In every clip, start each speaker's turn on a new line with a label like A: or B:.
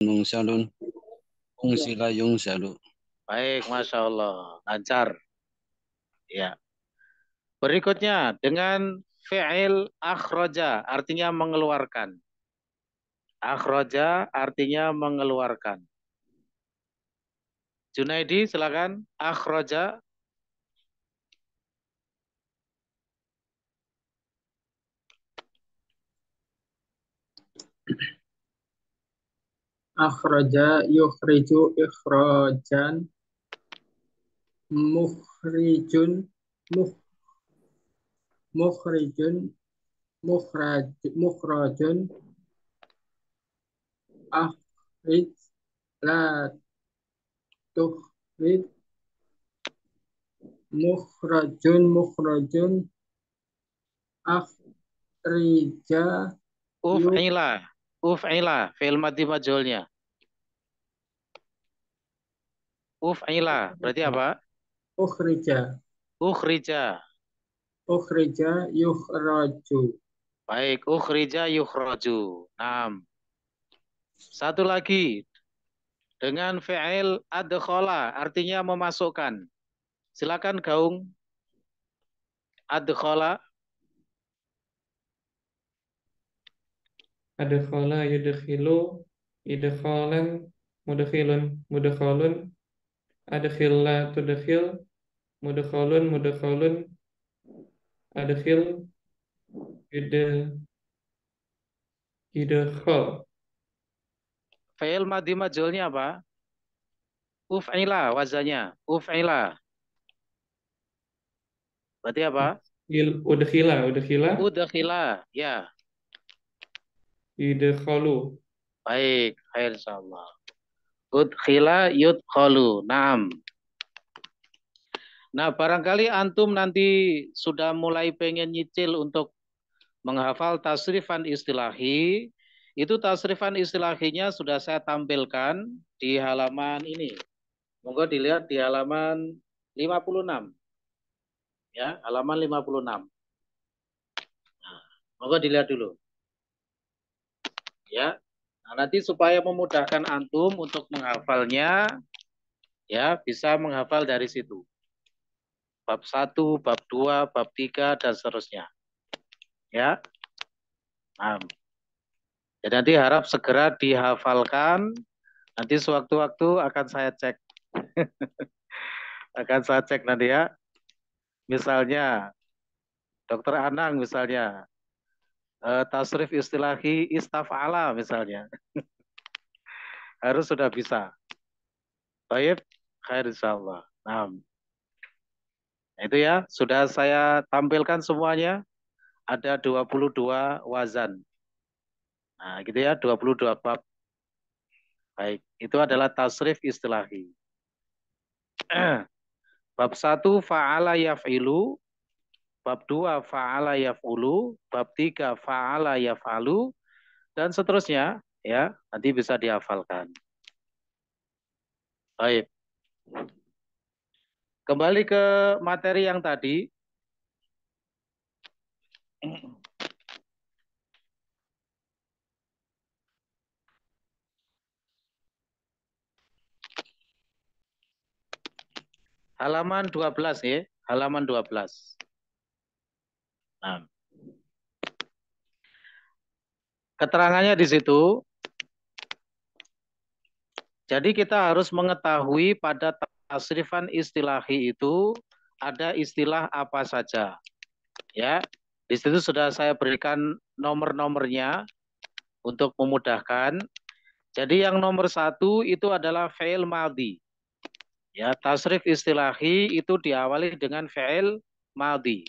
A: Mungsyalun, ungsila yungsyalu.
B: Baik, Masya Allah. Lancar. Ya. Berikutnya, dengan fi'il akhroja, artinya mengeluarkan. Akhroja artinya mengeluarkan. Junaidi, silakan. Akhroja.
C: Akhraja yukhriju ikhrajan mukhrijun mukh, mukhrijun mukhrajun akhrij la tukhrij mukhrajun akhrija
B: Uf'ila. Uf'ila. Fi'il madhi majhulnya. Uf'ila. Berarti apa?
C: ukhrija
B: Ukhrija.
C: ukhrija yukhraju
B: Baik. Ukhrija yukhraju. 6. Satu lagi. Dengan fi'il adkhala. Artinya memasukkan. Silakan Gaung. Adkhala.
D: Adkhala yudkhilu idkhalan mudkhilun mudkhalun adkhilla tudkhil mudkhalun adkhil id idkhal.
B: Fi'il madhi majhulnya apa? Uf'ila wazannya. Uf'ila. Berarti apa?
D: Udkhila
B: Udkhila. Ya.
D: idkhalu.
B: Baik. Khair insyaallah. Udkhila yudkhalu. 6. Nah, barangkali antum nanti sudah mulai pengen nyicil untuk menghafal tasrifan istilahi. Itu tasrifan istilahinya sudah saya tampilkan di halaman ini. Monggo dilihat di halaman 56. Ya, halaman 56. Nah, monggo dilihat dulu. Ya. Nah, nanti supaya memudahkan antum untuk menghafalnya, ya, bisa menghafal dari situ. Bab 1, bab 2, bab 3, dan seterusnya. Ya. Nah, jadi nanti harap segera dihafalkan. Nanti sewaktu-waktu akan saya cek. Akan saya cek nanti ya. Misalnya, Dokter Anang misalnya. Tasrif istilahi istaf'ala misalnya. Harus sudah bisa. Baik, khair insyaallah. Nah, itu ya, sudah saya tampilkan semuanya. Ada 22 wazan. Nah, gitu ya, 22 bab. Baik, itu adalah tasrif istilahi. Bab 1 fa'ala yaf'ilu, bab 2 fa'ala yaf'ulu, bab 3 fa'ala yaf'alu, dan seterusnya ya, nanti bisa dihafalkan. Baik. Kembali ke materi yang tadi. Halaman 12 ya, halaman 12. Nah, keterangannya di situ. Jadi kita harus mengetahui pada tasrifan istilahi itu ada istilah apa saja. Ya, di situ sudah saya berikan nomor-nomornya untuk memudahkan. Jadi yang nomor 1 itu adalah fi'il madhi. Ya, tasrif istilahi itu diawali dengan fi'il madhi.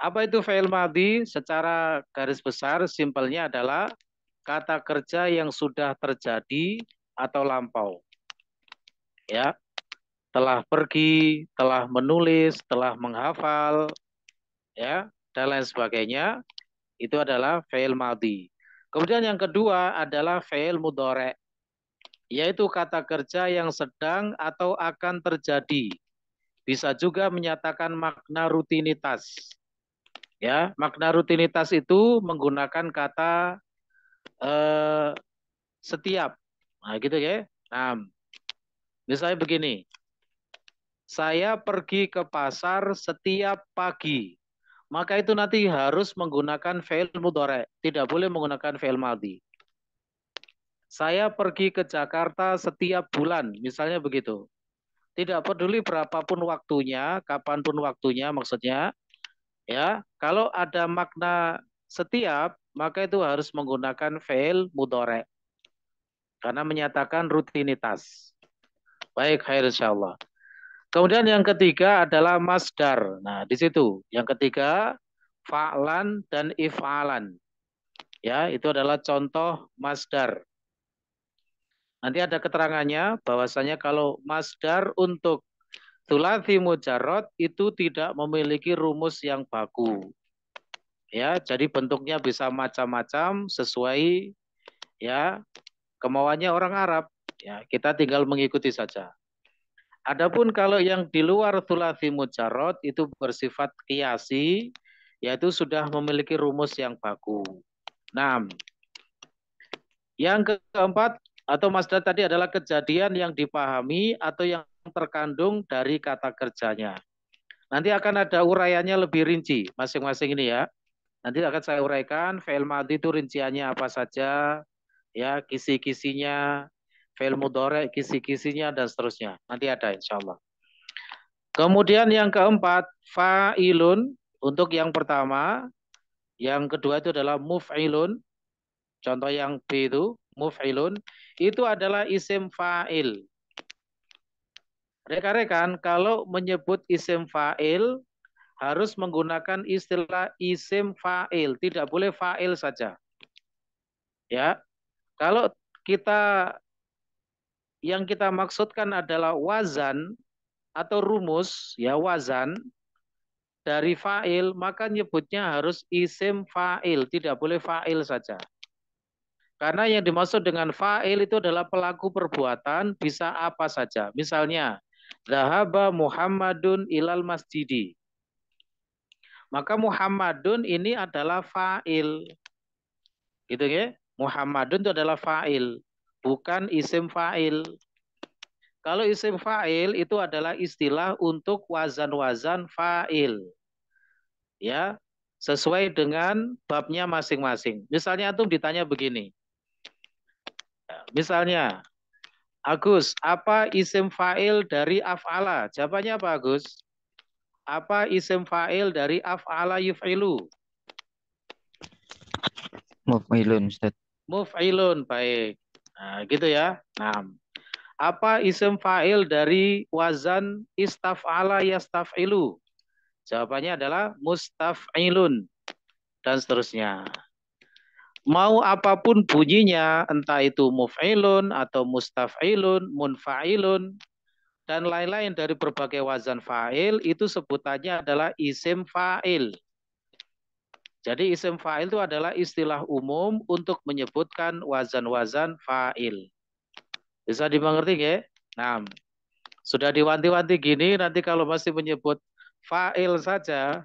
B: Apa itu fi'il madhi? Secara garis besar simpelnya adalah kata kerja yang sudah terjadi atau lampau. Ya, telah pergi, telah menulis, telah menghafal, ya, dan lain sebagainya. Itu adalah fi'il madhi. Kemudian yang kedua adalah fi'il mudhari', yaitu kata kerja yang sedang atau akan terjadi. Bisa juga menyatakan makna rutinitas. Ya, makna rutinitas itu menggunakan kata setiap. Nah, gitu ya. Nah, misalnya begini. Saya pergi ke pasar setiap pagi. Maka itu nanti harus menggunakan fi'il mudhari', tidak boleh menggunakan fi'il madhi. Saya pergi ke Jakarta setiap bulan, misalnya begitu. Tidak peduli berapapun waktunya, kapanpun waktunya maksudnya, ya. Kalau ada makna setiap, maka itu harus menggunakan fi'il mudhari'. Karena menyatakan rutinitas. Baik, khair insyaallah. Kemudian yang ketiga adalah masdar. Nah, di situ yang ketiga fa'lan dan if'alan. Ya, itu adalah contoh masdar. Nanti ada keterangannya bahwasanya kalau masdar untuk tsulatsi mujarrad itu tidak memiliki rumus yang baku. Ya, jadi bentuknya bisa macam-macam sesuai ya kemauannya orang Arab. Ya, kita tinggal mengikuti saja. Adapun kalau yang di luar tsulatsi mujarrad itu bersifat qiyasi, yaitu sudah memiliki rumus yang baku. Nah, yang keempat atau masdar tadi adalah kejadian yang dipahami atau yang terkandung dari kata kerjanya. Nanti akan ada uraiannya lebih rinci masing-masing ini ya. Nanti akan saya uraikan fi'il madhi itu rinciannya apa saja, ya kisi-kisinya, fi'il mudhari' kisi-kisinya dan seterusnya. Nanti ada insyaallah. Kemudian yang keempat, fa'ilun untuk yang pertama, yang kedua itu adalah muf'ilun. Contoh yang B itu, muf'ilun, itu adalah isim fa'il. Rekan-rekan, kalau menyebut isim fa'il, harus menggunakan istilah isim fa'il, tidak boleh fa'il saja. Ya, kalau yang kita maksudkan adalah wazan atau rumus, ya wazan, dari fa'il, maka nyebutnya harus isim fa'il, tidak boleh fa'il saja. Karena yang dimaksud dengan fa'il itu adalah pelaku perbuatan, bisa apa saja. Misalnya, Dhahaba Muhammadun ilal masjidi. Maka Muhammadun ini adalah fa'il. Gitu ya. Muhammadun itu adalah fa'il, bukan isim fa'il. Kalau isim fa'il itu adalah istilah untuk wazan-wazan fa'il. Ya, sesuai dengan babnya masing-masing. Misalnya antum ditanya begini. Misalnya, Agus, apa isim fa'il dari af'ala? Jawabannya apa, Agus? Apa isim fa'il dari af'ala yuf'ilu?
E: Muf'ilun, Ustaz.
B: Muf'ilun, baik. Nah, gitu ya. Nah, apa isim fa'il dari wazan istaf'ala yastaf'ilu? Jawabannya adalah mustaf'ilun. Dan seterusnya. Mau apapun bunyinya, entah itu muf'ilun atau mustaf'ilun, munfa'ilun, dan lain-lain dari berbagai wazan fa'il, itu sebutannya adalah isim fa'il. Jadi isim fa'il itu adalah istilah umum untuk menyebutkan wazan-wazan fa'il. Bisa dimengerti ya? Nah, sudah diwanti-wanti gini, nanti kalau masih menyebut fa'il saja,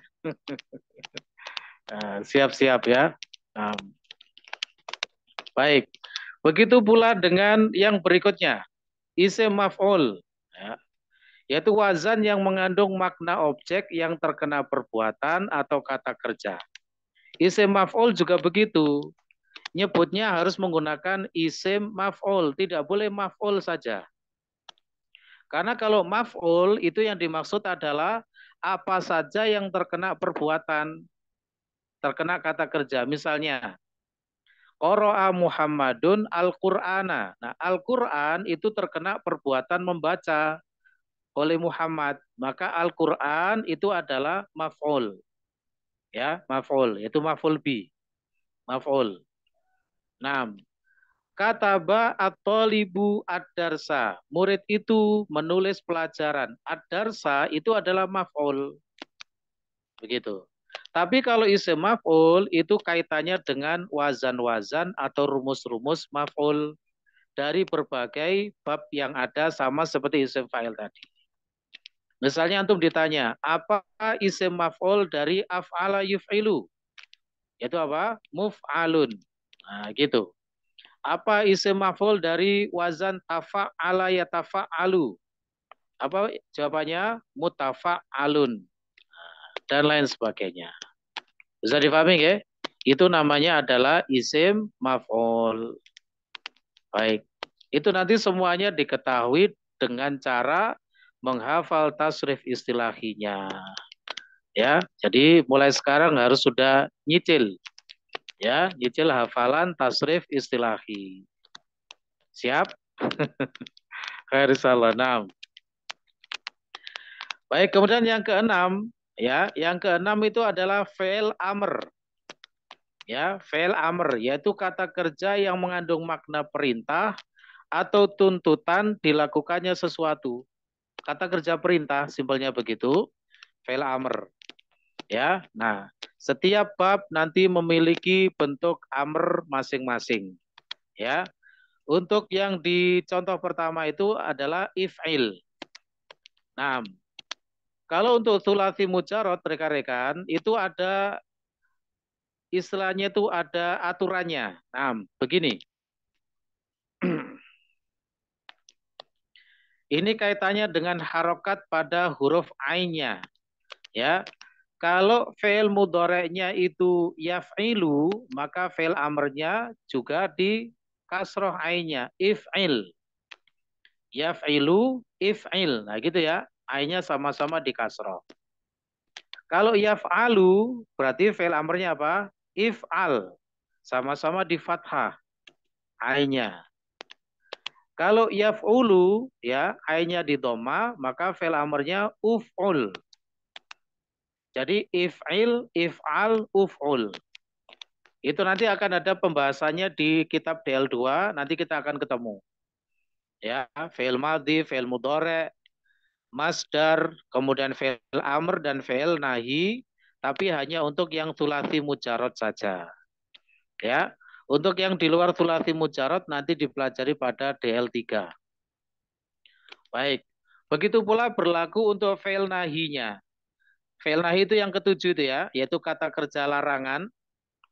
B: siap-siap ya. Nah, baik, begitu pula dengan yang berikutnya, isim maf'ul, ya, yaitu wazan yang mengandung makna objek yang terkena perbuatan atau kata kerja. Isim maf'ul juga begitu, nyebutnya harus menggunakan isim maf'ul, tidak boleh maf'ul saja. Karena kalau maf'ul itu yang dimaksud adalah apa saja yang terkena perbuatan, terkena kata kerja. Misalnya, Qara'a Muhammadun Al-Qur'ana. Nah, Al-Qur'an itu terkena perbuatan membaca oleh Muhammad. Maka Al-Qur'an itu adalah maf'ul. Ya, maf'ul, itu maf'ul bi. Maf'ul. Nah, kataba at-talibu ad-darsa. Murid itu menulis pelajaran. Ad-darsa itu adalah maf'ul. Begitu. Tapi kalau isim maf'ul itu kaitannya dengan wazan-wazan atau rumus-rumus maf'ul dari berbagai bab yang ada sama seperti isim fa'il tadi. Misalnya antum ditanya, apa isim maf'ul dari af'ala yuf'ilu? Itu apa? Muf'alun. Nah, gitu. Apa isim maf'ul dari wazan tafa'ala yatafa'alu? Apa jawabannya? Mutafa'alun dan lain sebagainya. Bisa dipahami ya? Itu namanya adalah isim maf'ul. Baik. Itu nanti semuanya diketahui dengan cara menghafal tasrif istilahinya. Ya, jadi mulai sekarang harus sudah nyicil. Ya, nyicil hafalan tasrif istilahi. Siap? Khairissalam. Baik, kemudian yang keenam, ya, yang keenam itu adalah fi'il amr. Ya, fi'il amr yaitu kata kerja yang mengandung makna perintah atau tuntutan dilakukannya sesuatu. Kata kerja perintah, simpelnya begitu, fi'il amr. Ya, nah, setiap bab nanti memiliki bentuk amr masing-masing. Ya, untuk yang di contoh pertama itu adalah if'il. Nah, kalau untuk sulasi mujarot rekan-rekan itu ada istilahnya itu ada aturannya. Nah, begini. Ini kaitannya dengan harokat pada huruf ainnya. Ya, kalau fi'il mudhari'nya itu yaf'ilu, maka fi'il amrnya juga di kasroh ainnya, if'il. Yaf'ilu, if'il. Nah gitu ya, ainnya sama-sama di kasroh. Kalau yaf'alu, berarti fi'il amrnya apa? If'al. Sama-sama di fathah, ainnya. Kalau yaf'ulu, ya, ainnya di dhamma, maka fi'il amrnya uf'ul. Jadi if'il, if'al, uf'ul. Itu nanti akan ada pembahasannya di kitab DL2, nanti kita akan ketemu. Ya, fi'il madhi, fi'il mudhari', masdar, kemudian fi'il amr dan fi'il nahi, tapi hanya untuk yang thulathi mujarad saja. Ya, untuk yang di luar thulathi mujarad nanti dipelajari pada DL3. Baik, begitu pula berlaku untuk fi'il nahinya. Fi'il nahi itu yang ketujuh itu ya, yaitu kata kerja larangan,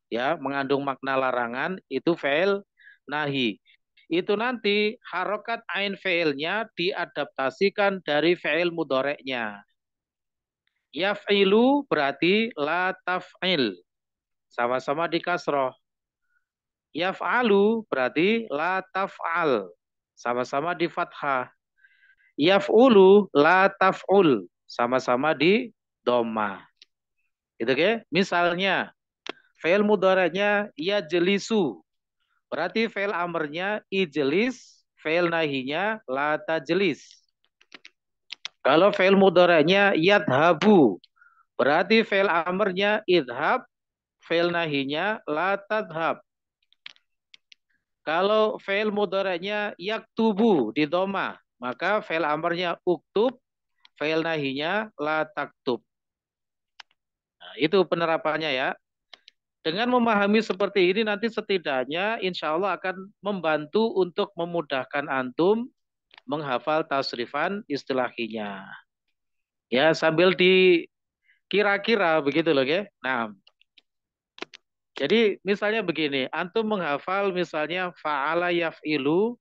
B: ya, mengandung makna larangan, itu fi'il nahi. Itu nanti harokat ain fi'ilnya diadaptasikan dari fi'il mudhari'nya. Yaf'ilu berarti la taf'il. Sama-sama di kasroh. Yaf'alu berarti la taf'al. Sama-sama di fathah. Yaf'ulu la taf'ul. Sama-sama di dhamma. Gitu ya. Misalnya fi'il mudhari'nya yajlisu. Berarti fi'il amrnya ijlis, fi'il nahinya la tajlis. Kalau fi'il mudhari'nya yadhabu, berarti fi'il amrnya idhab, fi'il nahinya la tadhab. Kalau fi'il mudhari'nya yaktubu di dhamma, maka fi'il amrnya uktub, fi'il nahinya la taktub. Nah, itu penerapannya ya. Dengan memahami seperti ini nanti setidaknya insya Allah akan membantu untuk memudahkan antum menghafal tasrifan istilahinya. Ya, sambil dikira-kira begitu loh ya. Nah, jadi misalnya begini, antum menghafal misalnya fa'ala yaf'ilu,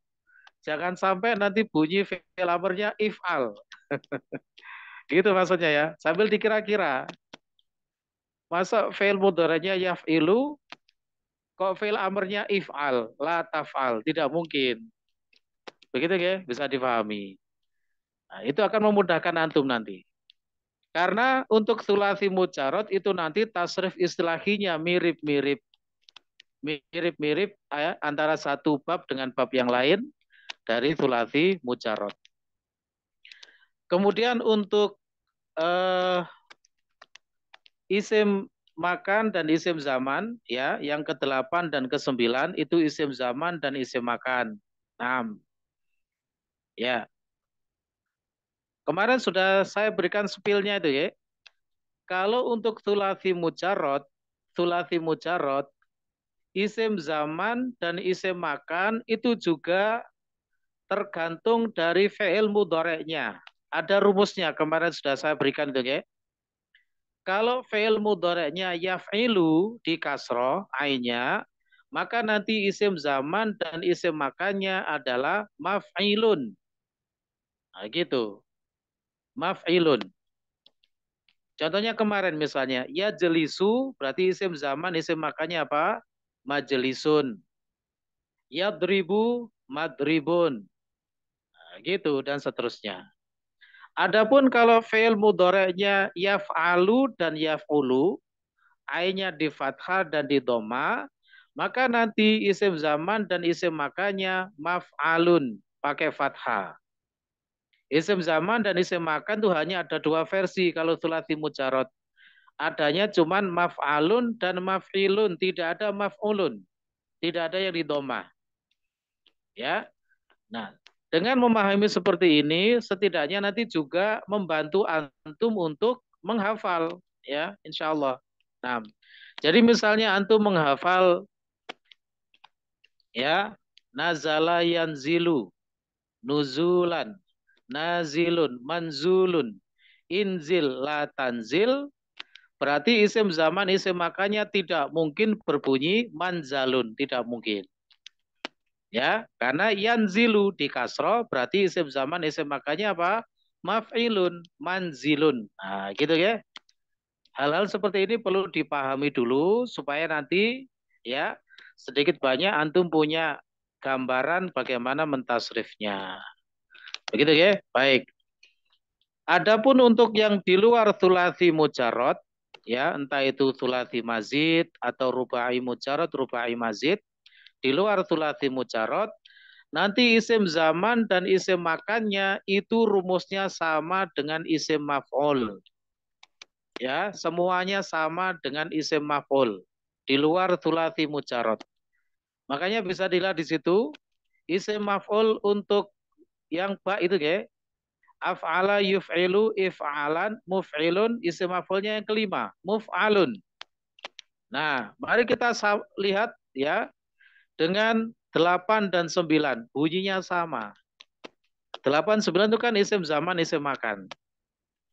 B: jangan sampai nanti bunyi fi'il amrnya if'al. Gitu maksudnya ya, sambil dikira-kira. Masa fi'il mudhari'nya yaf'ilu, kok fi'il amrnya if'al, la taf'al, tidak mungkin. Begitu ya, bisa dipahami. Nah, itu akan memudahkan antum nanti. Karena untuk sulasi mujarad itu nanti tasrif istilahinya mirip-mirip. Mirip-mirip ya, antara satu bab dengan bab yang lain dari sulasi mujarad. Kemudian untuk isim makan dan isim zaman, ya, yang ke-8 dan ke-9 itu isim zaman dan isim makan. 6. Ya. Kemarin sudah saya berikan spillnya itu ya. Kalau untuk sulasi mujarad, isim zaman dan isim makan itu juga tergantung dari fi'il mudhari'nya. Ada rumusnya, kemarin sudah saya berikan itu ya. Kalau fi'il mudhari'nya yaf'ilu di kasroh, ainnya, maka nanti isim zaman dan isim makannya adalah maf'ilun. Nah, gitu. Maf'ilun. Contohnya kemarin misalnya, ya jelisu berarti isim zaman, isim makannya apa? Majelisun. Yadribu, madribun. Nah, gitu dan seterusnya. Adapun kalau fi'il mudhari'nya yaf'alu dan yaf'ulu, ainnya di fathah dan di dhamma, maka nanti isim zaman dan isim makannya maf'alun pakai fathah. Isim zaman dan isim makan tuh hanya ada dua versi kalau sulasi mujarad. Adanya cuman maf'alun dan maf'ilun, tidak ada maf'ulun, tidak ada yang di dhamma. Ya. Nah, dengan memahami seperti ini, setidaknya nanti juga membantu antum untuk menghafal, ya, insya Allah. Nah, jadi misalnya antum menghafal, ya, nazala yanzilu, nuzulan, nazilun, manzulun, inzil, la tanzil, berarti isim zaman, isim makanya tidak mungkin berbunyi manzalun, tidak mungkin. Ya, karena yanzilu di kasroh berarti isim zaman isim makanya apa? Maf'ilun, manzilun. Nah, gitu ya. Hal-hal seperti ini perlu dipahami dulu supaya nanti ya sedikit banyak antum punya gambaran bagaimana mentasrifnya. Begitu ya? Baik. Adapun untuk yang di luar thulathi mujarrad ya, entah itu thulathi mazid atau rubai mujarrad, rubai mazid, di luar thulathi mujarrad nanti isim zaman dan isim makannya itu rumusnya sama dengan isim maf'ul. Ya, semuanya sama dengan isim maf'ul di luar thulathi mujarrad. Makanya bisa dilihat di situ isim maf'ul untuk yang ba itu ya. Af'ala yuf'ilu if'alan muf'ilun, isim maf'ulnya yang kelima, muf'alun. Nah, mari kita lihat ya dengan 8 dan 9 bunyinya sama. 8 9 itu kan isim zaman, isim makan.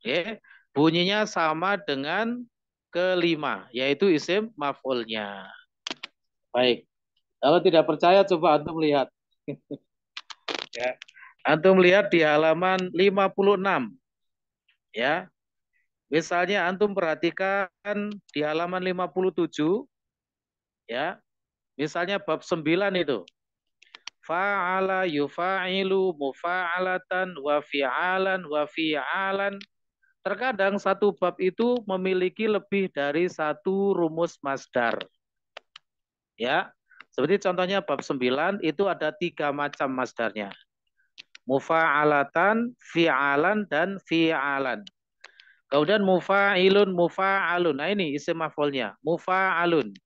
B: Oke. Bunyinya sama dengan kelima, yaitu isim maf'ulnya. Baik. Kalau tidak percaya coba antum lihat. Ya. Antum lihat di halaman 56. Ya. Misalnya antum perhatikan di halaman 57 ya. Misalnya bab 9 itu. Fa'ala yufa'ilu mufa'alatan wa fi'alan wa fi'alan. Terkadang satu bab itu memiliki lebih dari satu rumus masdar. Ya. Seperti contohnya bab 9 itu ada 3 macam masdarnya. Mufa'alatan, fi'alan, dan fi'alan. Kemudian mufa'ilun, mufa'alun. Nah ini isim maf'ulnya. Mufa'alun.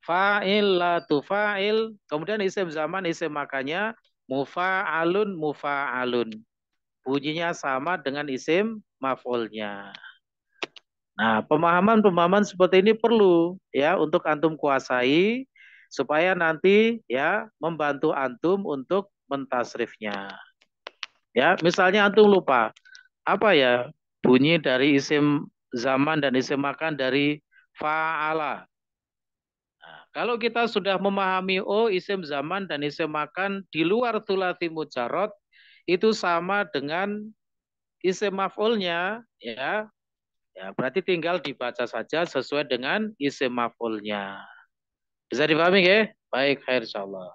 B: Fa'il, la tufa'il. Kemudian isim zaman, isim makanya. Mufa'alun, mufa'alun. Bunyinya sama dengan isim maf'ulnya. Nah, pemahaman-pemahaman seperti ini perlu ya untuk antum kuasai supaya nanti ya membantu antum untuk mentasrifnya. Ya, misalnya antum lupa apa ya bunyi dari isim zaman dan isim makan dari fa'ala. Nah, kalau kita sudah memahami oh isim zaman dan isim makan di luar thulathi mujarrad itu sama dengan isim maf'ulnya ya. Ya, berarti tinggal dibaca saja sesuai dengan isim maf'ulnya. Bisa dipahami ya? Baik, khair insyaallah.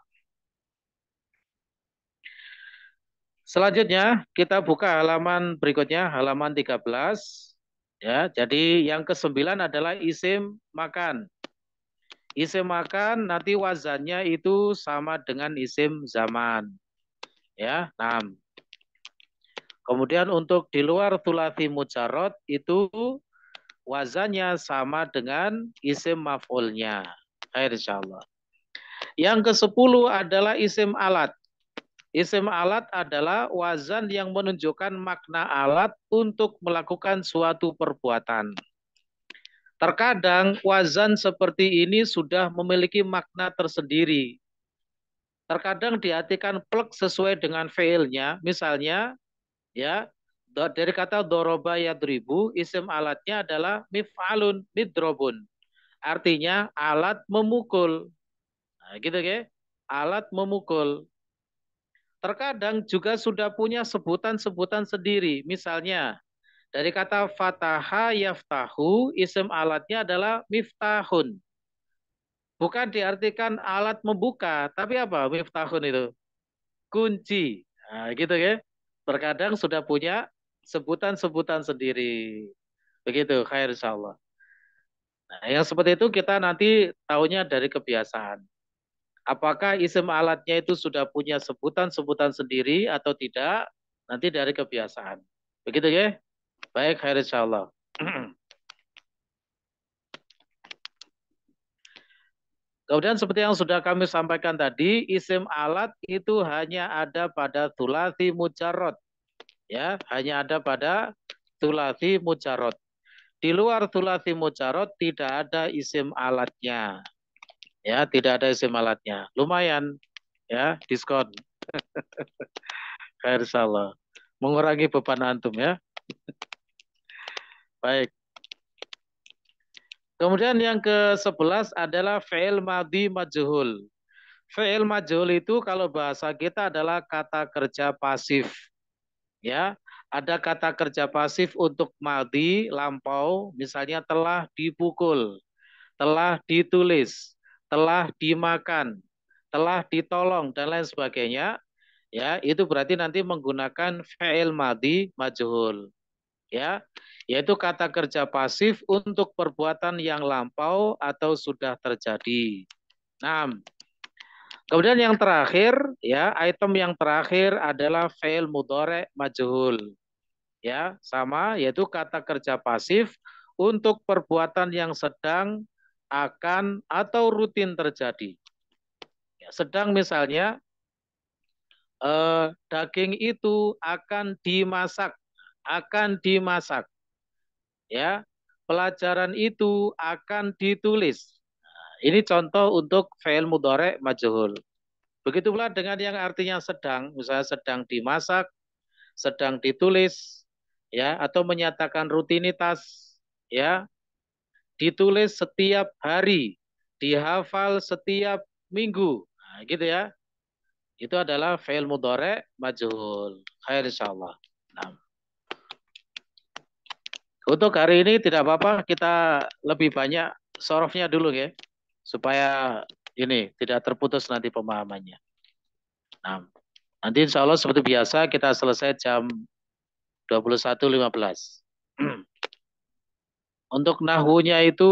B: Selanjutnya kita buka halaman berikutnya, halaman 13. Ya, jadi yang ke-9 adalah isim makan. Isim makan nanti wazannya itu sama dengan isim zaman. Ya, 6. Kemudian untuk di luar thulathi mujarrad itu wazannya sama dengan isim maf'ulnya. Khair insyaallah. Yang ke-10 adalah isim alat. Isim alat adalah wazan yang menunjukkan makna alat untuk melakukan suatu perbuatan. Terkadang wazan seperti ini sudah memiliki makna tersendiri. Terkadang diartikan plek sesuai dengan fiilnya. Misalnya, ya, dari kata doroba yadribu, isim alatnya adalah mif'alun midrobun. Artinya alat memukul. Nah, gitu ya. Alat memukul. Terkadang juga sudah punya sebutan-sebutan sendiri. Misalnya, dari kata fataha yaftahu, isim alatnya adalah miftahun. Bukan diartikan alat membuka, tapi apa miftahun itu? Kunci. Nah, gitu ya. Terkadang sudah punya sebutan-sebutan sendiri. Begitu, khair insyaallah. Nah, yang seperti itu kita nanti tahunya dari kebiasaan. Apakah isim alatnya itu sudah punya sebutan-sebutan sendiri atau tidak? Nanti dari kebiasaan. Begitu ya? Baik, khair insyaallah. Kemudian seperti yang sudah kami sampaikan tadi, isim alat itu hanya ada pada thulathi mujarrad. Ya, hanya ada pada thulathi mujarrad. Di luar thulathi mujarrad tidak ada isim alatnya. Ya, tidak ada isim alatnya. Lumayan ya, diskon. Khair insyaallah. Mengurangi beban antum ya. Baik. Kemudian yang ke-11 adalah fi'il madhi majhul. Fi'il majhul itu kalau bahasa kita adalah kata kerja pasif. Ya, ada kata kerja pasif untuk madhi lampau, misalnya telah dipukul, telah ditulis, telah dimakan, telah ditolong dan lain sebagainya. Ya, itu berarti nanti menggunakan fi'il madhi majhul. Ya, yaitu kata kerja pasif untuk perbuatan yang lampau atau sudah terjadi. Nah, kemudian yang terakhir, ya, item yang terakhir adalah fi'il mudhari' majhul. Ya, sama, yaitu kata kerja pasif untuk perbuatan yang sedang, akan, atau rutin terjadi. Ya, sedang misalnya, daging itu akan dimasak, ya, pelajaran itu akan ditulis. Ini contoh untuk fi'il mudhari' majhul. Begitu pula dengan yang artinya sedang, misalnya sedang dimasak, sedang ditulis, ya, atau menyatakan rutinitas, ya, ditulis setiap hari, dihafal setiap minggu. Nah, gitu ya. Itu adalah fi'il mudhari' majhul. Khair insyaallah. Nah. Untuk hari ini tidak apa-apa, kita lebih banyak sorofnya dulu ya, supaya ini tidak terputus nanti pemahamannya. Nah, nanti insya Allah seperti biasa kita selesai jam 21.15. Untuk nahwunya itu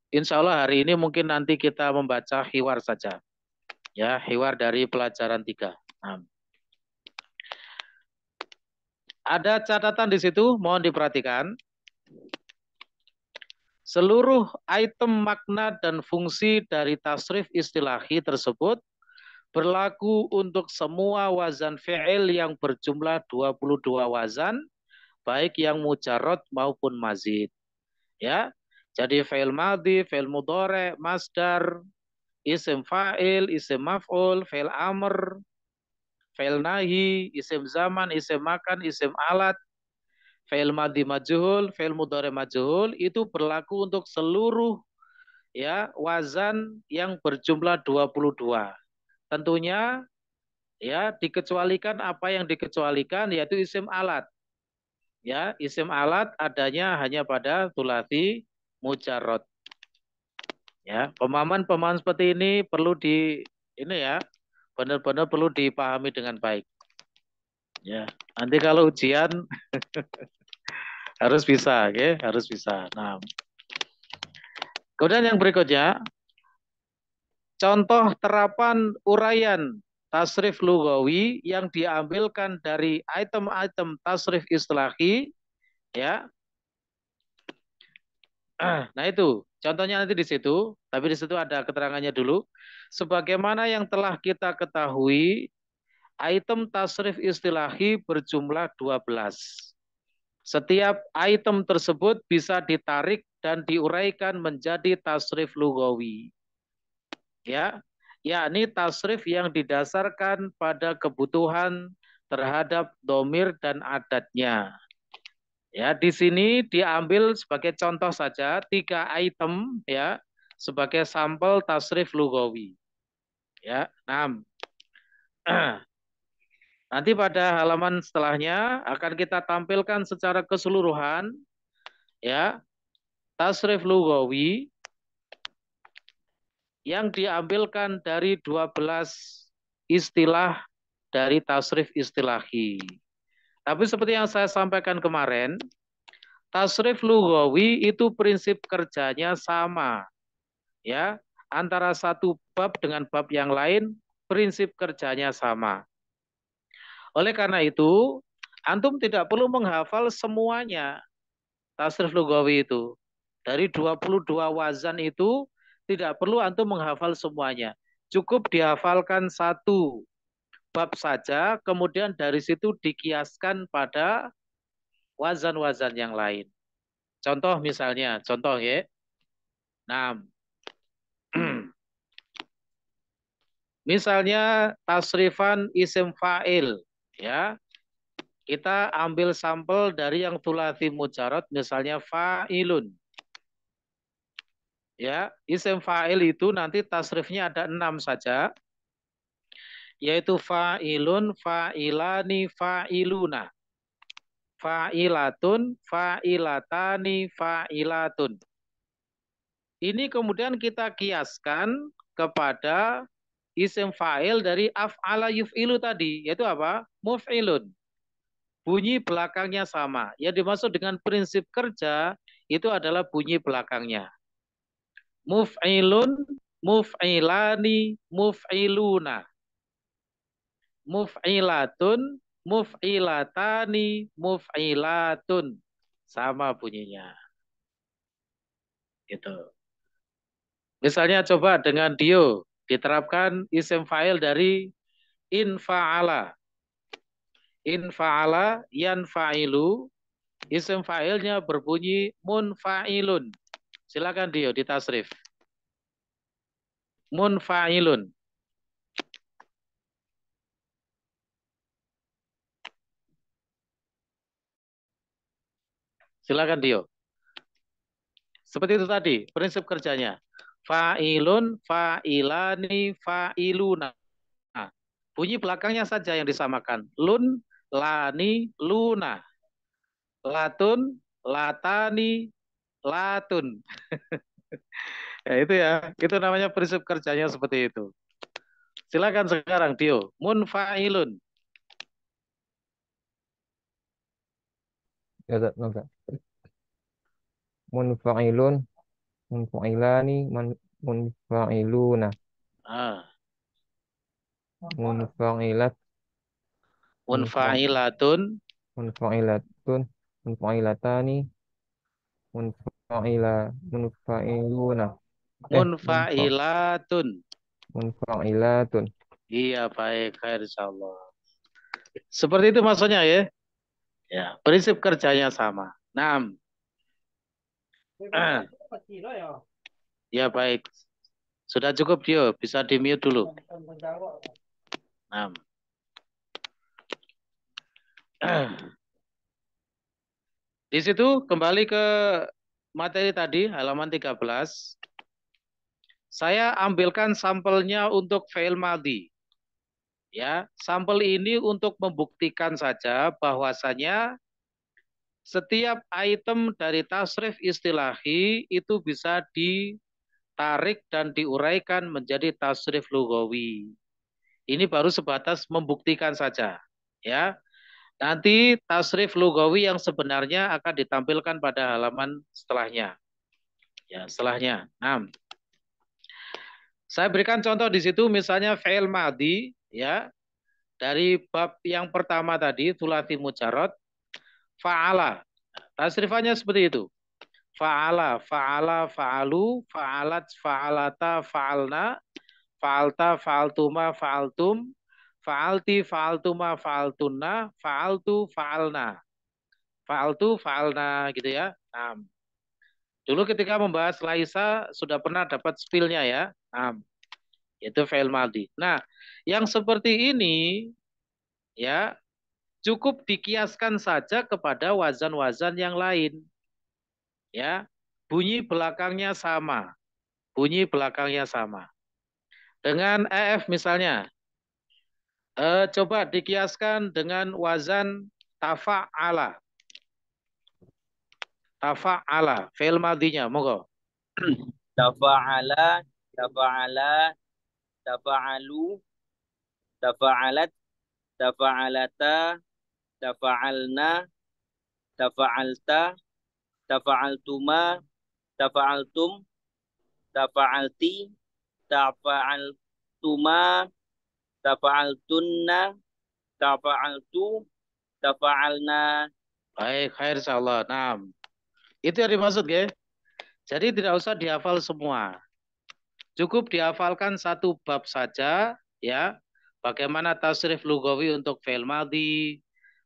B: insya Allah hari ini mungkin nanti kita membaca hiwar saja. Ya, hiwar dari pelajaran 3. Nah. Ada catatan di situ, mohon diperhatikan. Seluruh item makna dan fungsi dari tasrif istilahi tersebut berlaku untuk semua wazan fi'il yang berjumlah 22 wazan, baik yang mujarrad maupun mazid. Ya. Jadi fi'il madhi, fi'il mudhari', masdar, isim fa'il, isim maf'ul, fi'il amr, fi'il nahi, isim zaman, isim makan, isim alat, fi'il madhi majhul, fi'il mudhari' majhul itu berlaku untuk seluruh ya wazan yang berjumlah 22. Tentunya ya dikecualikan apa yang dikecualikan yaitu isim alat. Ya, isim alat adanya hanya pada thulathi mujarrad. Ya, pemahaman-pemahaman seperti ini perlu ini ya, benar-benar perlu dipahami dengan baik. Ya, nanti kalau ujian harus bisa, ya, harus bisa. Nah, kemudian yang berikutnya, contoh terapan uraian tasrif lugawi yang diambilkan dari item-item tasrif istilahi, ya. Nah itu contohnya nanti di situ, tapi di situ ada keterangannya dulu. Sebagaimana yang telah kita ketahui, item tasrif istilahi berjumlah 12. Setiap item tersebut bisa ditarik dan diuraikan menjadi tasrif lugawi. Ya, yakni tasrif yang didasarkan pada kebutuhan terhadap domir dan adatnya. Ya, di sini diambil sebagai contoh saja 3 item ya sebagai sampel tasrif lugawi. Ya, 6. Nanti pada halaman setelahnya akan kita tampilkan secara keseluruhan ya tasrif lughawi yang diambilkan dari 12 istilah dari tasrif istilahi. Tapi seperti yang saya sampaikan kemarin, tasrif lughawi itu prinsip kerjanya sama ya, antara satu bab dengan bab yang lain prinsip kerjanya sama. Oleh karena itu, antum tidak perlu menghafal semuanya tasrif lughawi itu. Dari 22 wazan itu tidak perlu antum menghafal semuanya. Cukup dihafalkan satu bab saja, kemudian dari situ dikiaskan pada wazan-wazan yang lain. Contoh misalnya, contoh ya. 6. Misalnya tasrifan isim fa'il ya. Kita ambil sampel dari yang thulathi mujarad, misalnya fa'ilun. Ya, isim fa'il itu nanti tasrifnya ada 6 saja, yaitu fa'ilun, fa'ilani, fa'iluna, fa'ilatun, fa'ilatani, fa'ilatun. Ini kemudian kita kiaskan kepada isim fa'il dari af'ala yuf'ilu tadi, yaitu apa? Muf'ilun. Bunyi belakangnya sama. Yang dimaksud dengan prinsip kerja itu adalah bunyi belakangnya. Muf'ilun, muf'ilani, muf'iluna. Muf'ilatun, muf'ilatani, muf'ilatun. Sama bunyinya. Gitu. Misalnya coba dengan Dio diterapkan isim fa'il dari infa'ala. Infa'ala yanfa'ilu, isim fa'ilnya berbunyi munfa'ilun. Silakan Dio ditasrif. Munfa'ilun. Silakan Dio. Seperti itu tadi prinsip kerjanya. Fa'ilun, fa'ilani, fa'iluna. Nah, bunyi belakangnya saja yang disamakan. Lun, lani, luna. Latun, latani, latun. Ya itu ya, itu namanya prinsip kerjanya seperti itu. Silakan sekarang Dio. Munfa'ilun.
F: Ya, tak, tak. Munfa'ilun, munfa'ilani, munfa'iluna,
B: Ah,
F: munfa'ilat,
B: munfa'ilatun,
F: munfa'ilatun, munfa'ilatani, munfa'iluna,
B: munfa'ilatun.
F: munfa'ilatun.
B: Iya baik, khair insyaallah. Seperti itu maksudnya ya. Ya, prinsip kerjanya sama. 6. Ya baik. Sudah cukup Dio, bisa di-mute dulu. 6. Di situ kembali ke materi tadi halaman 13. Saya ambilkan sampelnya untuk fi'il madhi. Ya, sampel ini untuk membuktikan saja bahwasanya setiap item dari tasrif istilahi itu bisa ditarik dan diuraikan menjadi tasrif lughawi. Ini baru sebatas membuktikan saja, ya. Nanti tasrif lughawi yang sebenarnya akan ditampilkan pada halaman setelahnya. Ya, setelahnya. 6. Saya berikan contoh di situ misalnya fi'il madhi ya. Dari bab yang pertama tadi thulathi mujarrad fa'ala. Tasrifannya seperti itu. Fa'ala, fa'ala, fa'alu, fa'alat, fa'alata, fa'alna, fa'alta, fa'altuma, fa'altum, fa'alti, fa'altuma, fa'altunna, fa'altu, fa'alna. Fa'altu, fa'alna gitu ya. Nah, dulu ketika membahas Laisa sudah pernah dapat spillnya ya. Nah, itu fi'il madhi. Nah, yang seperti ini ya cukup dikiaskan saja kepada wazan-wazan yang lain. Ya, bunyi belakangnya sama. Bunyi belakangnya sama. Dengan EF misalnya. Coba dikiaskan dengan wazan tafa'ala. Tafa'ala, fi'il madinya, monggo.
G: Tafa'ala, tafa'ala, tafa'alu, tafa'alat, tafa'alata, tafa'alna, tafa'alta, tafa'altuma, tafa'altum, tafa'alti, tafa'altuma, tafa'altunna, tafa'altu, tafa'alna.
B: Baik, khair insyaallah. Nah, itu yang dimaksud, ya. Jadi tidak usah dihafal semua. Cukup dihafalkan satu bab saja, ya. Bagaimana tasrif lugawi untuk fi'il madhi,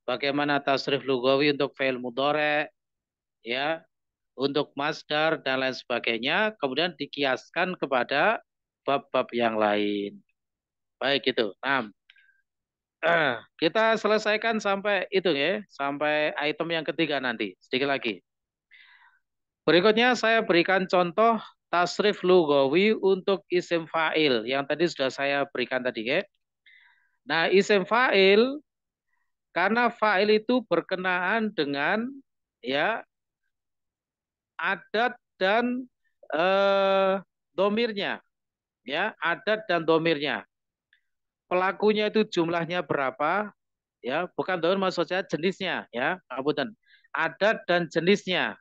B: bagaimana tasrif lugawi untuk fi'il mudhari', ya, untuk masdar dan lain sebagainya, kemudian dikiaskan kepada bab-bab yang lain. Baik itu. Nah, kita selesaikan sampai itu, ya, sampai item yang ketiga nanti. Sedikit lagi. Berikutnya saya berikan contoh tasrif lugawi untuk isim fa'il yang tadi sudah saya berikan tadi, ya. Nah, isim fa'il karena fa'il itu berkenaan dengan, ya, adat dan domirnya, ya, adat dan domirnya. Pelakunya itu jumlahnya berapa, ya, bukan domir maksud saya jenisnya, ya, ngapunten. Adat dan jenisnya.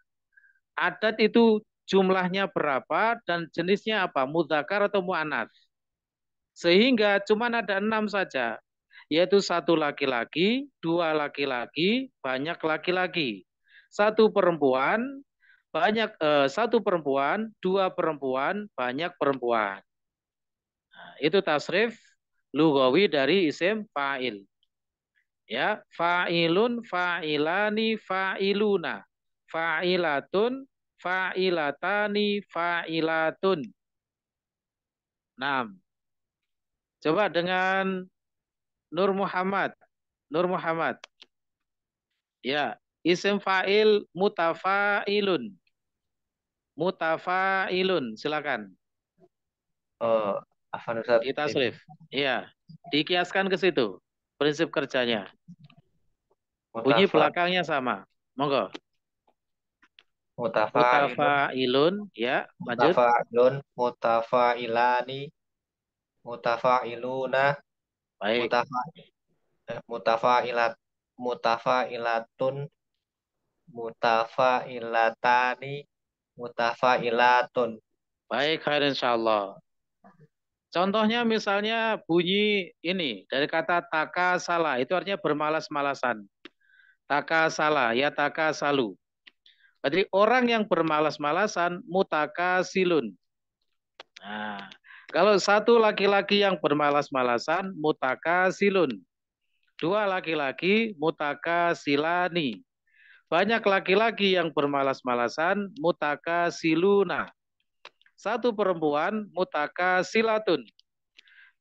B: Adat itu jumlahnya berapa dan jenisnya apa, mudzakkar atau muannats. Sehingga cuma ada 6 saja, yaitu 1 laki-laki, 2 laki-laki, banyak laki-laki. 1 perempuan, banyak 1 perempuan, 2 perempuan, banyak perempuan. Nah, itu tasrif lugawi dari isim fa'il. Ya, fa'ilun, fa'ilani, fa'iluna, fa'ilatun, fa'ilatani, fa'ilatun. 6. Coba dengan Nur Muhammad. Nur Muhammad. Ya, isim fa'il mutafa'ilun. Mutafa'ilun, silakan.
F: Afan Ustaz.
B: Ditasrif. Iya, dikiaskan ke situ. Prinsip kerjanya. Bunyi belakangnya sama. Monggo. Mutafa'ilun, ya, lanjut.
F: Mutafa'ilun, mutafa'ilani, mutafa'iluna,
B: Baik.
F: mutafa'ilat, mutafa'ilatun, mutafa'ilatani, mutafa'ilatun.
B: Baik, khair insyaallah. Contohnya misalnya bunyi ini dari kata takasala, itu artinya bermalas-malasan. Takasala, ya takasalu. Berarti orang yang bermalas-malasan mutakasilun. Nah, kalau 1 laki-laki yang bermalas-malasan mutakasilun. 2 laki-laki mutakasilani. Banyak laki-laki yang bermalas-malasan mutakasiluna. 1 perempuan mutakasilatun.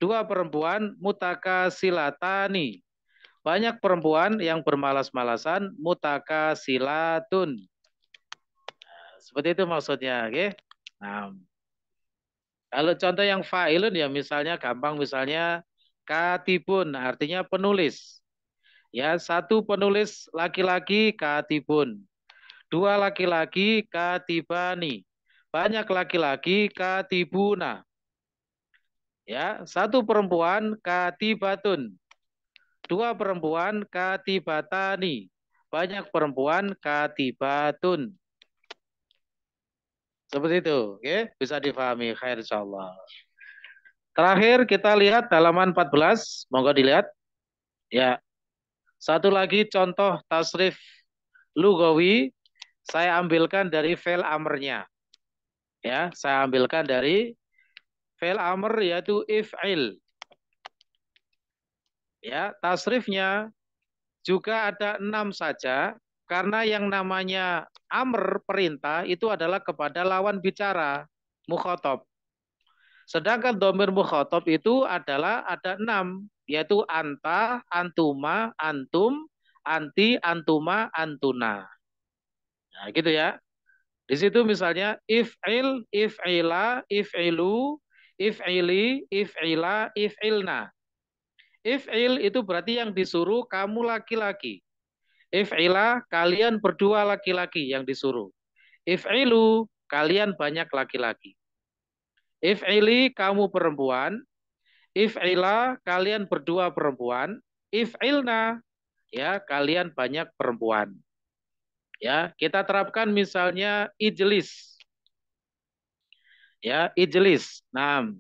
B: 2 perempuan mutakasilatani. Banyak perempuan yang bermalas-malasan mutakasilatun. Nah, seperti itu maksudnya, oke? Nah, kalau contoh yang fa'ilun ya misalnya gampang, misalnya katibun artinya penulis. Ya, 1 penulis laki-laki katibun. 2 laki-laki katibani. Banyak laki-laki katibuna. Ya, 1 perempuan katibatun. 2 perempuan katibatani. Banyak perempuan katibatun. Seperti itu, oke? Bisa difahami, khair insyaallah. Terakhir kita lihat halaman 14, monggo dilihat. Ya. Satu lagi contoh tasrif lugawi saya ambilkan dari fi'il amrnya. Ya, saya ambilkan dari fi'il amr yaitu if'il. Ya, tasrifnya juga ada 6 saja karena yang namanya amr perintah itu adalah kepada lawan bicara mukhatab. Sedangkan domir mukhatab itu adalah ada 6, yaitu anta, antuma, antum, anti, antuma, antuna. Nah, gitu ya. Di situ misalnya if'il, if'ila, if'ilu, If'ili, if'ila, if'ilna. If'il itu berarti yang disuruh kamu laki-laki. If'ila, kalian berdua laki-laki yang disuruh. If'ilu, kalian banyak laki-laki. If'ili, kamu perempuan. If'ila, kalian berdua perempuan. If'ilna, ya, kalian banyak perempuan. Ya, kita terapkan misalnya ijlis. Ya, ijlis. Nah.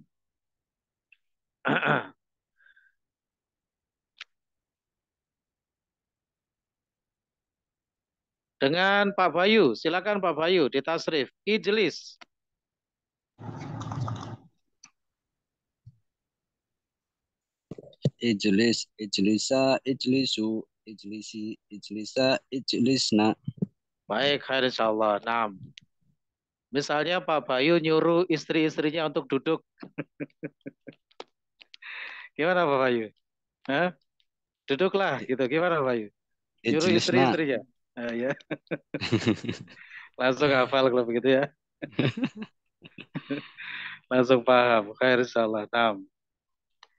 B: Dengan Pak Bayu, silakan Pak Bayu ditasrif. Ijlis.
A: Ijlis, ijlisa, ijlisu, ijlisi, ijlisa, ijlisna.
B: Baik, khair insyaallah. Nah. Misalnya Pak Bayu nyuruh istri-istrinya untuk duduk. Gimana Pak Bayu? Hah? Duduklah gitu. Gimana Pak Bayu? Nyuruh
A: Ijlisna.
B: istri-istrinya. Ya. Langsung hafal kalau begitu ya. Langsung paham. Khair insyaallah. Nah.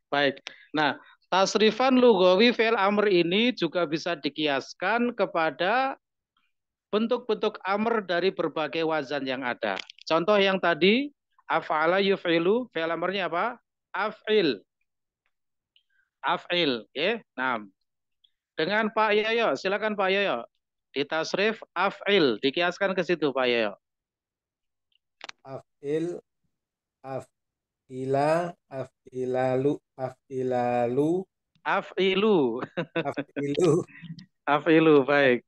B: Baik. Nah, tasrifan lugawi fi'il amr ini juga bisa dikiaskan kepada bentuk-bentuk amr dari berbagai wazan yang ada. Contoh yang tadi, af'ala yuf'ilu, fi'il amrnya apa? Af'il. Af'il, ya. Nah, dengan Pak Yoyo, silakan Pak Yoyo. Ditasrif af'il, dikiaskan ke situ Pak Yoyo.
H: Af'il, af'ila, af'ilalu, af'ilalu,
B: Af'ilu.
H: af'ilu,
B: Af'ilu, baik.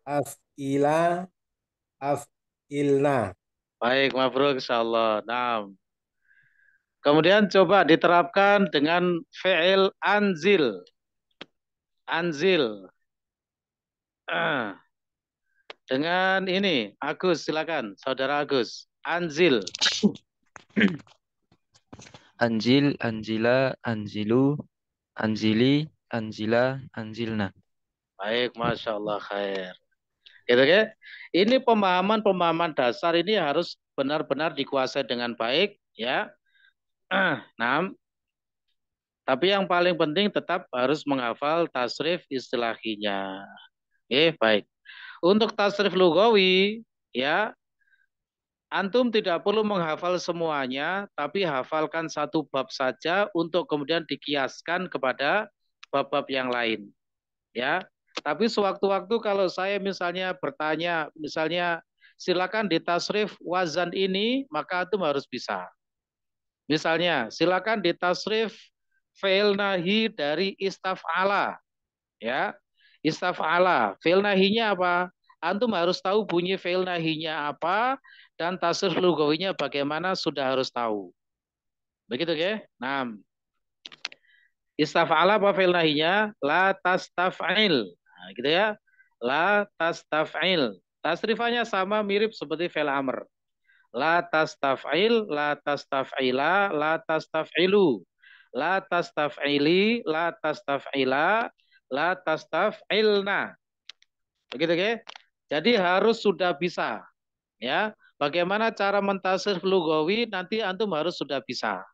H: Af'ila, af'ilna.
B: Baik, mabruk insyaallah. Nah. Kemudian coba diterapkan dengan fi'il anzil. Anzil. Dengan ini, Agus, silakan, Saudara Agus. Anzil.
E: Anjil, anjila, anjilu, anjili, anjila, anjilna.
B: Baik, Masya Allah, khair. Gitu ya. Ini pemahaman dasar ini harus benar-benar dikuasai dengan baik, ya. Nah, tapi yang paling penting tetap harus menghafal tasrif istilahinya. Oke, baik. Untuk tasrif lugawi, ya, antum tidak perlu menghafal semuanya, tapi hafalkan satu bab saja untuk kemudian dikiaskan kepada bab-bab yang lain. Ya, tapi sewaktu-waktu kalau saya misalnya bertanya, misalnya silakan ditasrif wazan ini, maka antum harus bisa. Misalnya, silakan ditasrif fi'il nahi dari istaf'ala. Ya, istaf'ala. Fi'il nahinya apa? Antum harus tahu bunyi fi'il nahinya apa dan tasrif lugawinya bagaimana sudah harus tahu. Begitu ya? Nah, istaf'ala apa fi'il nahinya? La tastaf'il. Nah, gitu ya. La tastaf'il. Tasrifannya sama mirip seperti fi'il amr. La tastaf'il, la tastaf'ila, la tastaf'ilu. La tastaf'ili, la tastaf'ila, la tastaf'ilna. Begitu ya? Jadi harus sudah bisa. Ya, bagaimana cara mentasrif lugawi nanti antum harus sudah bisa.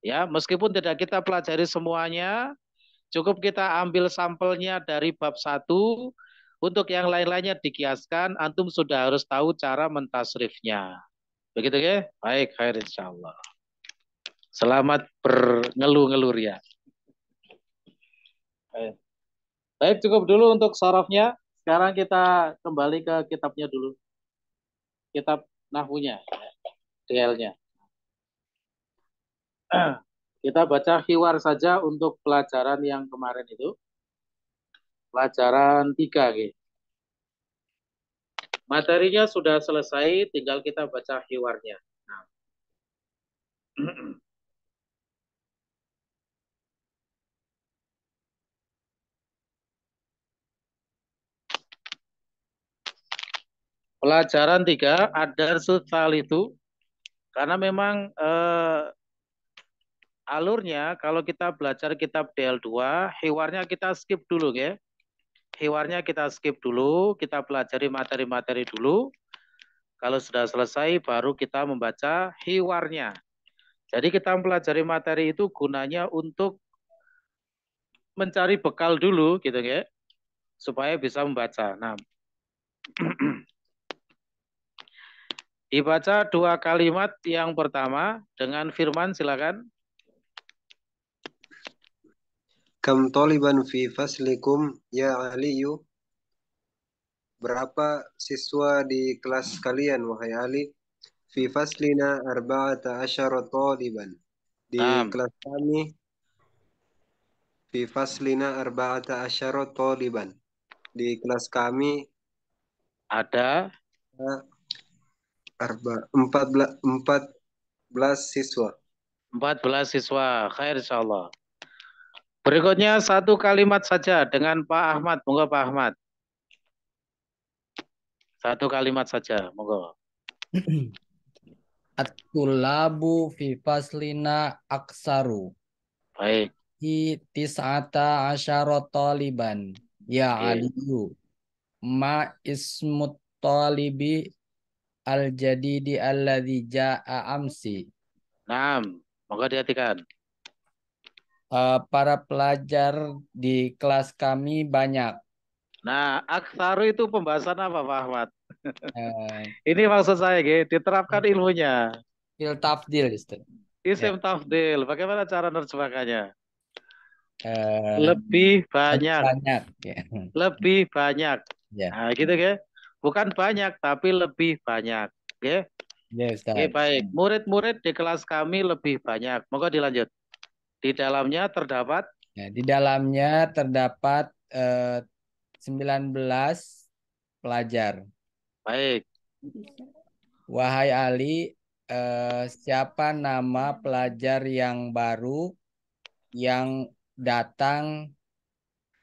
B: Ya, meskipun tidak kita pelajari semuanya, cukup kita ambil sampelnya dari bab 1, untuk yang lain-lainnya dikiaskan, antum sudah harus tahu cara mentasrifnya. Begitu ya? Baik, khair insyaallah. Selamat berngeluh-ngeluh ya. Baik, cukup dulu untuk sorofnya. Sekarang kita kembali ke kitabnya dulu. Kitab nahwunya, DL-nya. Kita baca hiwar saja untuk pelajaran yang kemarin itu. Pelajaran 3. Gitu. Materinya sudah selesai, tinggal kita baca hiwarnya. Nah. Pelajaran 3, ad-darsu tsalitsu. Karena memang alurnya kalau kita belajar kitab DL2, hiwarnya kita skip dulu ya. Hiwarnya kita skip dulu, kita pelajari materi-materi dulu. Kalau sudah selesai, baru kita membaca hiwarnya. Jadi kita mempelajari materi itu gunanya untuk mencari bekal dulu, gitu ya, supaya bisa membaca. Nah, dibaca 2 kalimat yang pertama dengan firman, silakan.
I: Kam taliban fi faslikum ya Aliyu? Berapa siswa di kelas kalian, wahai Ali? Fi faslina arba'ata asyara taliban. Di
B: Naam.
I: kelas kami, fi faslina arba'ata asyara taliban. Di kelas kami
B: Ada
I: 14 siswa.
B: 14 siswa. Khair insyaallah. Berikutnya 1 kalimat saja dengan Pak Ahmad. Monggo Pak Ahmad. 1 kalimat saja, monggo.
J: At-tulabu fi faslina aksaru.
B: Baik.
J: Tis'ata asyara taliban. Ya
B: Oke.
J: Aliyu. Ma ismut talibi al-jadidi alladhi ja'a amsi.
B: Naam, monggo diartikan.
J: Para pelajar di kelas kami banyak.
B: Nah, aksaru itu pembahasan apa Pak Ahmad?
J: Eh,
B: Ini maksud saya, diterapkan ilmunya.
J: Fil tafdil, Ustaz.
B: Isim tafdil, bagaimana cara menerjemahkannya?
J: Eh,
B: Lebih banyak.
J: Banyak. Ya.
B: Lebih banyak.
J: Ya.
B: Nah, gitu Bukan banyak, tapi lebih banyak. Oke.
J: Ya, Ustaz.
B: Oke, baik. Murid-murid di kelas kami lebih banyak. Monggo dilanjut. Di dalamnya terdapat?
J: Ya, di dalamnya terdapat 19 pelajar.
B: Baik.
J: Wahai Ali, siapa nama pelajar yang baru yang datang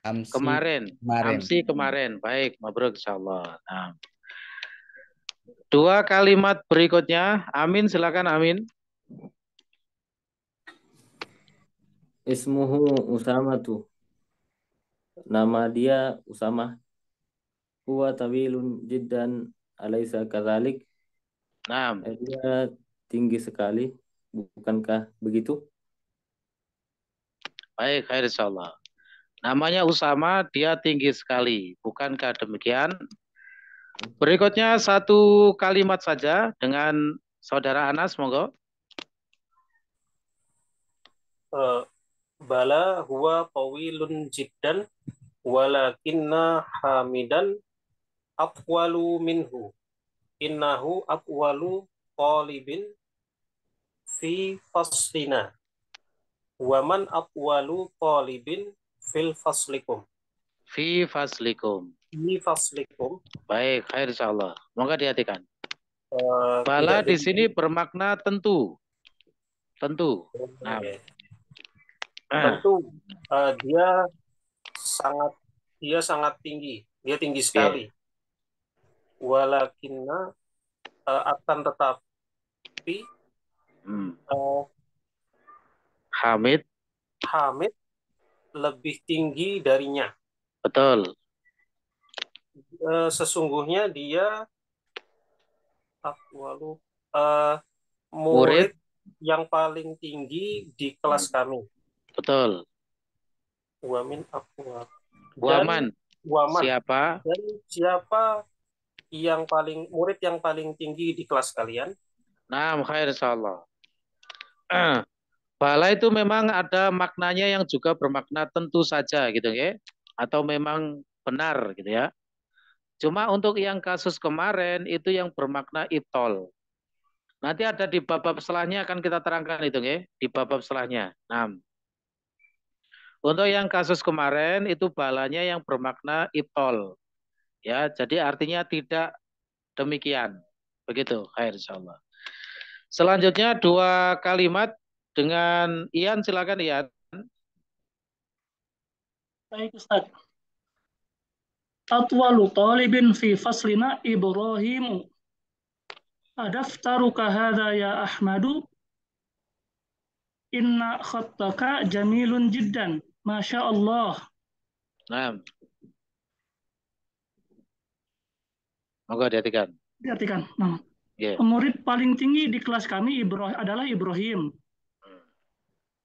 B: Kemarin.
J: kemarin?
B: Amsi kemarin. Baik, mabruk insyaallah. Nah. 2 kalimat berikutnya. Amin, silakan Amin.
K: Ismuhu Usamatu. Nama dia Usamah. Huwa tawilun jiddan alaysa kadzalik.
B: Naam.
K: Dia tinggi sekali, bukankah begitu?
B: Baik, khair insyaallah. Namanya Usama, dia tinggi sekali. Bukankah demikian? Berikutnya 1 kalimat saja dengan Saudara Anas, monggo.
L: Bala huwa tawilun jiddan walakinna hamidan aqwalu minhu. Innahu aqwalu talibin fi faslina. Wa man aqwalu talibin fil faslikum.
B: Fi faslikum.
L: Fi faslikum.
B: Baik, khair insyaallah. Monggo diartikan. Bala di sini bermakna tentu. Tentu. Nah.
L: Tentu dia sangat tinggi. Dia tinggi sekali. Walakinna akan tetapi
B: Hamid
L: lebih tinggi darinya.
B: Betul.
L: Sesungguhnya dia murid yang paling tinggi di kelas kami.
B: Betul.
L: Waman.
B: Siapa?
L: Dan siapa murid yang paling tinggi di kelas kalian?
B: Nah, khair insyaallah. Bala itu memang ada maknanya yang juga bermakna tentu saja gitu ya, atau memang benar gitu ya. Cuma untuk yang kasus kemarin itu yang bermakna itol. Nanti ada di bab-bab setelahnya akan kita terangkan itu ya, di bab-bab setelahnya. Nah, untuk yang kasus kemarin itu balanya yang bermakna itol. Ya, jadi artinya tidak demikian. Begitu, khair insyaallah. Selanjutnya 2 kalimat dengan Ian, silakan Ian.
M: Baik Ustaz. Atwalu talibin fi faslina Ibrahimu. Adaftaruka hadha ya Ahmadu. Inna khattaka jamilun jiddan. Masya Allah.
B: Nah. Monggo diartikan.
M: Diartikan. Nah.
B: Ya.
M: Murid paling tinggi di kelas kami adalah Ibrahim.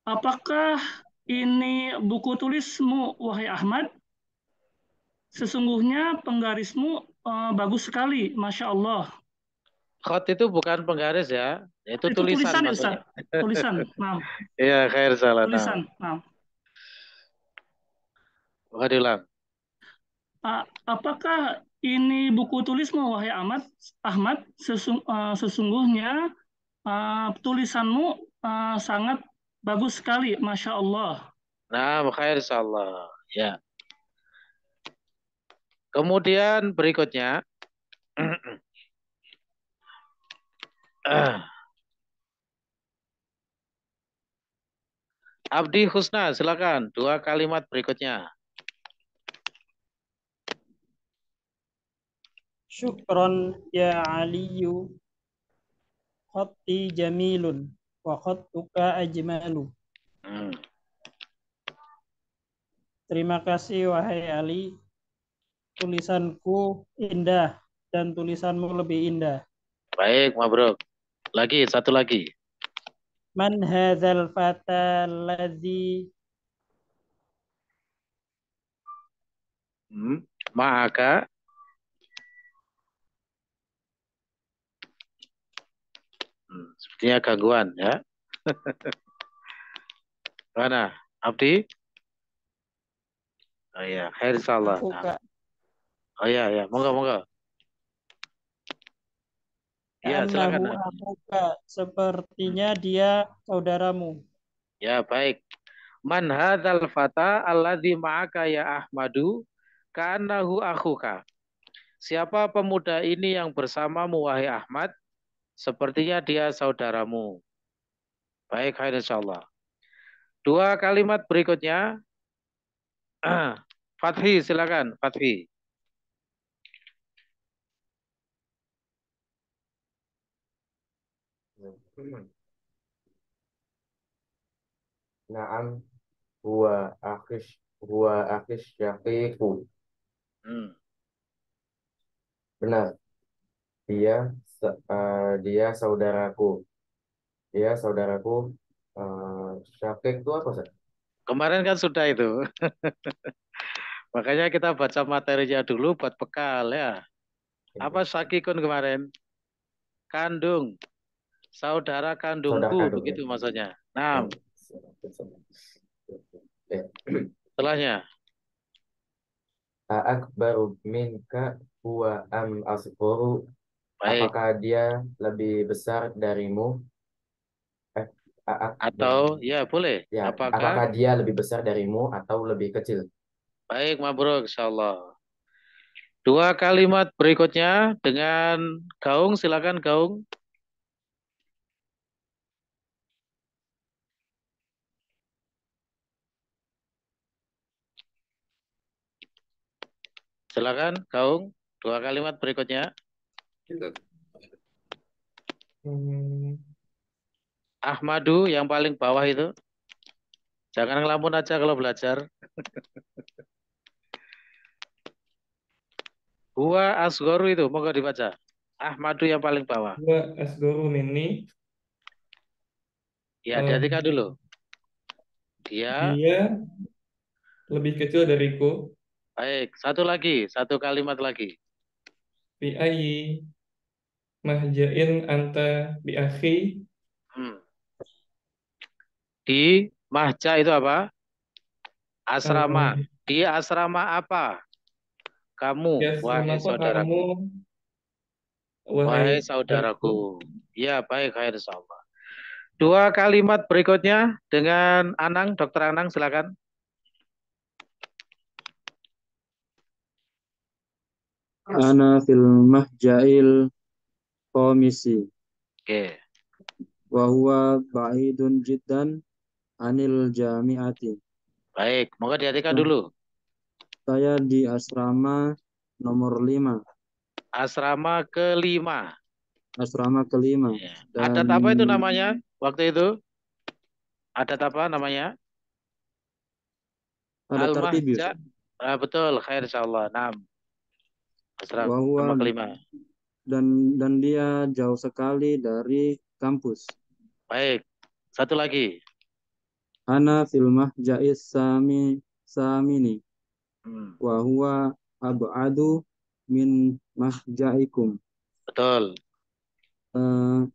M: Apakah ini buku tulismu, wahai Ahmad? Sesungguhnya penggarismu bagus sekali, Masya Allah.
B: Khot itu bukan penggaris ya, itu
M: Itu
B: tulisan
M: tulisan,
B: maksudnya.
M: Ustaz. Tulisan. Nah,
B: Iya, khair salah.
M: tulisan. Nah.
B: Maka diulang.
M: Apakah ini buku tulismu, wahai Ahmad? Sesungguhnya tulisanmu sangat bagus sekali, Masya Allah.
B: Nah, khair insyaallah. Ya. Kemudian berikutnya Abdi Husna, silakan 2 kalimat berikutnya.
N: Syukron ya Aliyu, khatti jamilun, wa khattuka ajmalu. Terima kasih wahai Ali, tulisanku indah dan tulisanmu lebih indah.
B: Baik, mabruk. Lagi, satu lagi.
N: Man hadzal fata alladzi
B: Maka sepertinya gangguan ya. Mana? Abdi? Oh iya, khair insyaallah. Nah. Oh iya, monggo. Ya, silakan.
N: Akhuka, sepertinya dia saudaramu.
B: Ya, baik. Man hadzal fata alladzi ma'aka ya Ahmadu ka'annahu akhuka. Siapa pemuda ini yang bersamamu wahai Ahmad? Sepertinya dia saudaramu. Baik, khair insyaallah. 2 kalimat berikutnya. Fathi, silakan, Fathi.
O: Naam huwa akhish syaqiqu. Benar. Dia saudaraku. Dia saudaraku. Syaqiq itu apa, Ustaz?
B: Kemarin kan sudah itu. Makanya kita baca materinya dulu buat bekal ya. Apa syakikun kemarin? Kandung. Saudara kandungku, begitu maksudnya. Nah. Setelahnya.
O: Akbaru minka huwa am asgharu. Apakah dia lebih besar darimu?
B: Atau ya boleh.
O: Ya, apakah dia lebih besar darimu atau lebih kecil?
B: Baik, mabruk insyaallah. 2 kalimat berikutnya dengan Gaung, silakan Gaung. Silakan Gaung, 2 kalimat berikutnya. Ahmadu yang paling bawah itu. Jangan ngelamun aja kalau belajar. Huwa asgharu itu, monggo dibaca. Ahmadu yang paling bawah.
D: Huwa asgharu minni.
B: Ya, hati-hati dulu. Dia
D: lebih kecil dariku.
B: Baik, satu lagi, 1 kalimat lagi.
D: Fi ayyi mahja'in anta bi akhi.
B: Di mahja itu apa? Asrama. Di asrama apa? Kamu, wahai saudaraku. Wahai saudaraku. Ya, baik, khair insyaallah. 2 kalimat berikutnya dengan Anang, Dr. Anang, silakan.
P: Ana fil mahja'il qamisi.
B: Oke.
P: Wa huwa ba'idun jiddan anil jami'ati.
B: Baik, moga dihatikan dulu.
P: Saya di asrama nomor 5.
B: Asrama kelima.
P: Asrama kelima.
B: Dan... Adat apa itu namanya waktu itu? Adat apa namanya?
P: Adat tertib.
B: Betul, khair insyaallah. 6. Asrama kelima.
P: dan dia jauh sekali dari kampus.
B: Baik. Satu lagi.
P: Ana fil mahja'is samini wa huwa ab'adu min mahja'ikum.
B: Betul.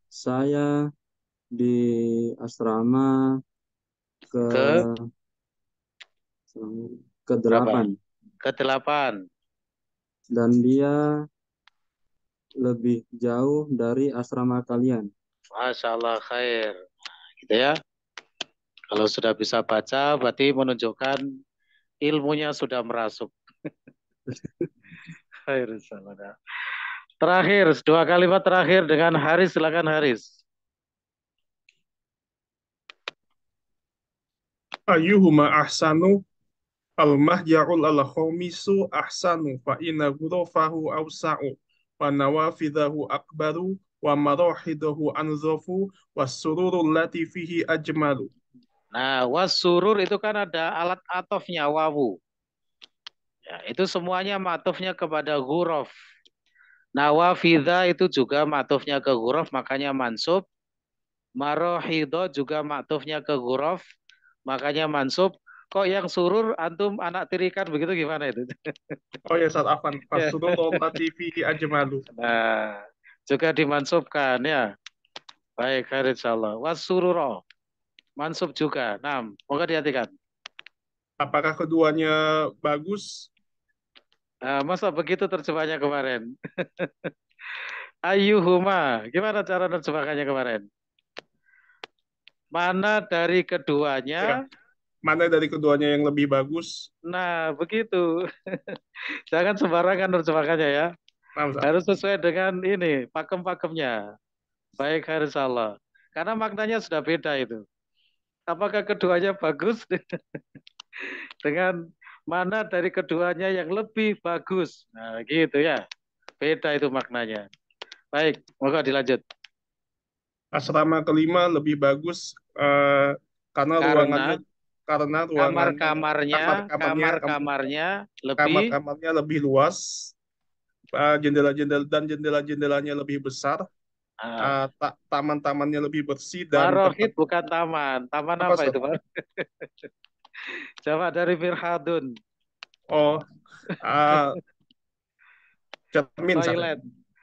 P: Saya di asrama ke-8
B: ke-8
P: dan dia lebih jauh dari asrama kalian.
B: Masya Allah, khair. Gitu ya. Kalau sudah bisa baca, berarti menunjukkan ilmunya sudah merasuk. Khair, insyaallah. Terakhir, 2 kalimat terakhir dengan Haris. Silakan Haris.
Q: Ayyuhuma ahsanu al-mahja'ul al-khamisu ahsanu fa inna ghurafahu awsa'u wa nawafidahu akbaru wa marahidahu anzafu was-sururu allati fihi ajmalu.
B: Nah, wasurur itu kan ada alat atofnya wawu. Ya, itu semuanya matofnya kepada ghuraf. Nawafidha itu juga matofnya ke ghuraf, makanya mansub. Marohido juga matofnya ke ghuraf, makanya mansub. Kok yang surur antum anak tirikan begitu gimana itu?
Q: Oh ya, Ustaz, afan. Was-sururu allati fihi ajmalu.
B: Nah, juga dimansubkan ya. Baik, khair insyaallah. Wasururo. Mansub juga. Nah, moga dihatikan.
Q: Apakah keduanya bagus?
B: Masa begitu terjemahnya kemarin? Ayyuhuma. Gimana cara terjemahkannya kemarin? Mana dari keduanya?
Q: Ya. Mana dari keduanya yang lebih bagus?
B: Nah, begitu. Jangan sembarangan terjemahkannya ya. Harus sesuai dengan ini, pakem-pakemnya. Baik, khair insyaallah. Karena maknanya sudah beda itu. Apakah keduanya bagus? Dengan mana dari keduanya yang lebih bagus? Nah, gitu ya. Beda itu maknanya. Baik, moga dilanjut.
Q: Asrama kelima lebih bagus karena ruangannya
B: kamar-kamarnya
Q: lebih luas, jendela-jendelanya lebih besar, taman-tamannya lebih bersih dan
B: Marohid bukan taman. Taman apa itu, Pak? Jawab dari Mirhadun.
Q: Oh, cermin.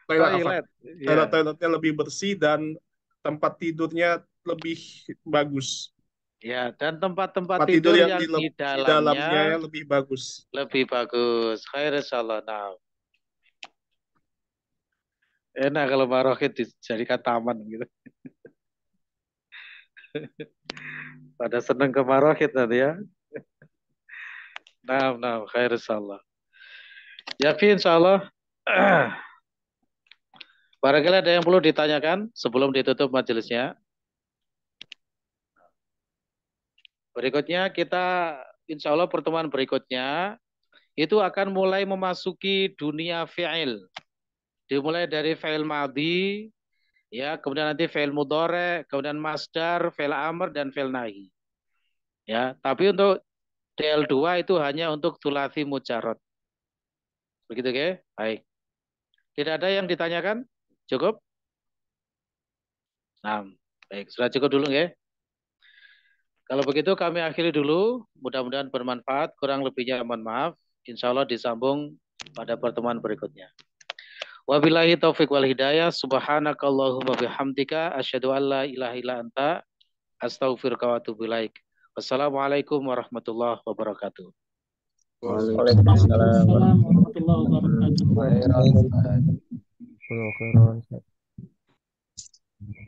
Q: Toiletnya lebih bersih dan tempat tidurnya lebih bagus.
B: Ya, dan tempat-tempat tidur yang di dalamnya
Q: lebih bagus.
B: Lebih bagus. Khair insyaallah. Nah. Enak kalau marohid dijadikan taman gitu. Pada seneng ke marohid nanti ya. Nah, khair insyaallah. Yakin insyaallah. Barangkali ada yang perlu ditanyakan sebelum ditutup majelisnya. Berikutnya kita insya Allah pertemuan berikutnya itu akan mulai memasuki dunia fi'il. Dimulai dari fi'il madhi, ya, kemudian nanti fi'il mudhari, kemudian masdar, fi'il amr dan fi'il nahi. Ya, tapi untuk DL2 itu hanya untuk thulathi mujarrad. Begitu, oke? Baik. Tidak ada yang ditanyakan? Cukup? Nah, baik, sudah cukup dulu ya. Kalau begitu kami akhiri dulu. Mudah-mudahan bermanfaat. Kurang lebihnya mohon maaf. Insya Allah disambung pada pertemuan berikutnya. Wabillahi taufiq wal hidayah. Subhanakallahumma bihamdika. Asyhadu an la ilaha illa anta. Astaghfiruka wa atubu ilaik. Wassalamualaikum warahmatullahi wabarakatuh.
N: Waalaikumsalam warahmatullahi wabarakatuh.
E: Khairan.